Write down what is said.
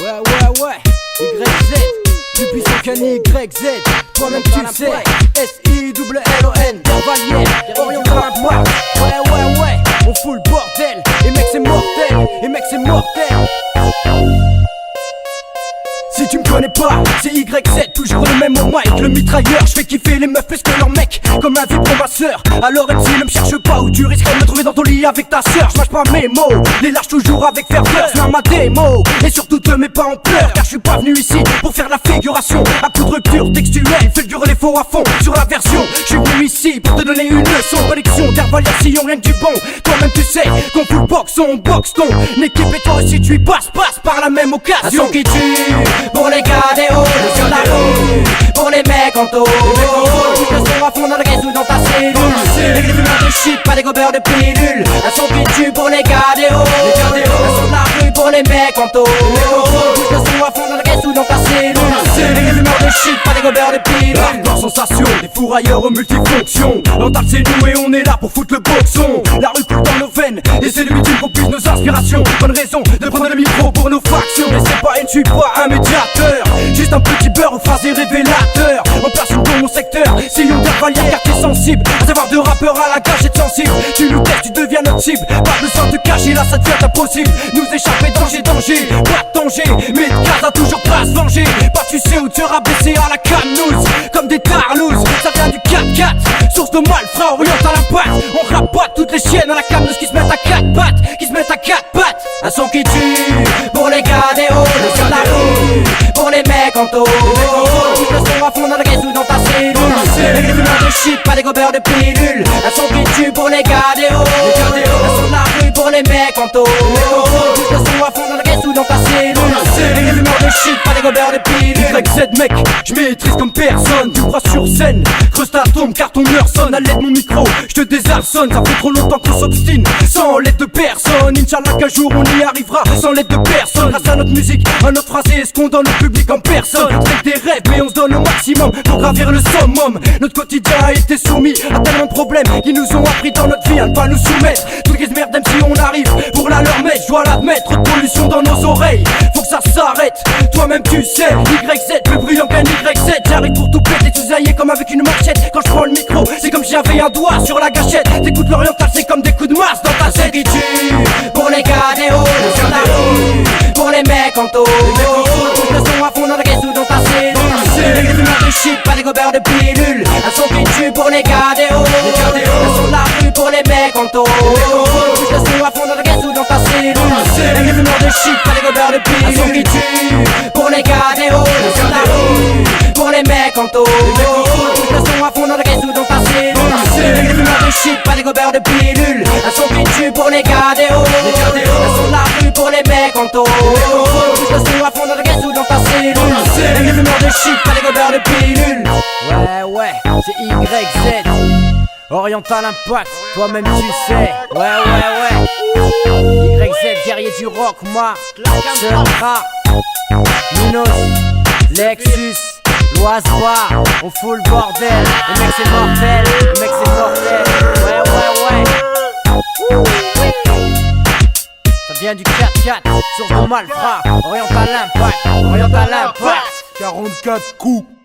Ouais, YZ, plus puissant qu'un YZ. Toi-même tu le sais, S-I-double-L-O-N, Valière, oriental à moi. Ouais, on fout le bordel. Et mec c'est mortel, Si tu me connais pas, c'est YZ, toujours le même au mic, le mitrailleur. Je fais kiffer les meufs plus que leurs mecs, comme un vibre pour ma sœur. Alors MC ne me cherche pas ou tu risquerais de me trouver dans ton lit avec ta sœur. Je mâche pas mes mots, les lâche toujours avec ferveur. C'est ma démo, et surtout te mets pas en pleurs, car je suis pas venu ici pour faire la figuration. À coup de rupture textuelle, fais durer les faux à fond sur la version. Je suis venu ici pour te donner une leçon. Connexion d'Hervalia, si on rien que du bon. Toi-même tu sais qu'on fout le box, on boxe ton équipe et toi aussi tu y passes par la même occasion. Un son qui tue pour les gars des hauts sur la rue, pour les mecs en taux. Tout le son à fond dans le réseau dans ta cellule. Les fumeurs de shit, pas des gobeurs de pilules. Un son qui tue pour les gars des hauts. Un son de la rue pour les mecs en taux. Tout le son à fond dans le réseau dans ta cellule. Les fumeurs de shit, pas des gobeurs de pilules. Hardcore sensation, des fourrailleurs aux multifonctions. L'ental c'est nous et on est là pour foutre le boxon. La rue coule dans nos veines et c'est l'utile qu'on puisse nos inspirations. Bonne raison de prendre le micro pour nos factions. Mais c'est pas et ne suis pas un médiateur, juste un petit beurre aux phrases et révélateur. On place une dans mon secteur, sillon d'Hervalia car t'es sensible. À savoir de rappeur à la cage et de sensible. Tu nous testes, tu deviens notre cible. Pas besoin de cacher, là ça devient impossible. Nous échapper, danger, pas de danger. Mais de casa toujours pas se venger. Pas tu sais où te rabaisser à la canouze. Comme des tarlouses, ça vient du 4-4. Source de malfrats, oriente à la patte. On rabatte toutes les chiennes à la canouze qui se mettent à 4 pattes. Un son qui tue pour les gars des hauts sur la rue, pour les mecs en taux. Tout le son à fond dans le réseau dans ta cellule. Les fumeurs de shit, pas des gobeurs de pilules. Un son qui tue pour les gars des hauts. Un son de la rue pour les mecs en taux. Tout le son à fond dans le réseau dans ta cellule. Les fumeurs de shit, pas des gobeurs de pilules. YZ mec, je maîtrise comme personne. Tu crois sur scène, creuse ta tombe car ton heure sonne. À l'aide de mon micro, je te désarçonne. Ça fait trop longtemps qu'on s'obstine sans l'aide de personne. Inch'Allah qu'un jour on y arrivera sans l'aide de personne. Grâce à notre musique, à notre phrasé, est-ce qu'on donne au public en personne. On fait des rêves mais on se donne au maximum pour gravir le summum. Notre quotidien a été soumis à tellement de problèmes qui nous ont appris dans notre vie à ne pas nous soumettre. Toutes les merdes même si on arrive pour la leur mettre. Je dois l'admettre, trop de pollution dans nos oreilles. Faut que ça s'arrête, toi-même tu sais. YZ, plus brillant qu'un YZ. J'arrive pour tout péter, cisailler comme avec une machette. Quand je prends le micro, c'est comme si j'avais un doigt sur la gâchette. T'écoutes l'oriental, c'est comme des coups de masse dans ta tête. Qui tue pour les gars des hauts sur la rue, pour les mecs en taux. Tout le son à fond dans le réseau dans ta cellule. Les fumeurs de shit, pas des gobeurs de pilules. Un son qui tue pour les gars des hauts. Un son de la rue pour les mecs en taux. Tout le son à fond dans le réseau dans ta cellule. Les fumeurs de shit, pas des gobeurs de pilules. Un son qui tue pour les gars des hauts sur la rue, pour les mecs en taux. Tout le son à fond dans le réseau dans ta cellule. Les fumeurs de shit, pas des gobeurs de pilules. Un son qui tue pour les gars des hauts. Un son de la rue pour les mecs en taux. Tout le son à fond dans le réseau dans ta cellule. Les fumeurs de shit, pas des gobeurs de pilules. Ouais, c'est YZ, oriental impact, toi-même tu sais. Ouais. YZ, guerrier du rock, moi, Sera, Minos, Lexus, Loisoir, on fout le bordel. Le mec c'est mortel, Ouais. Ça vient du 4-4, source de malfrats, oriental impact. 44 coups.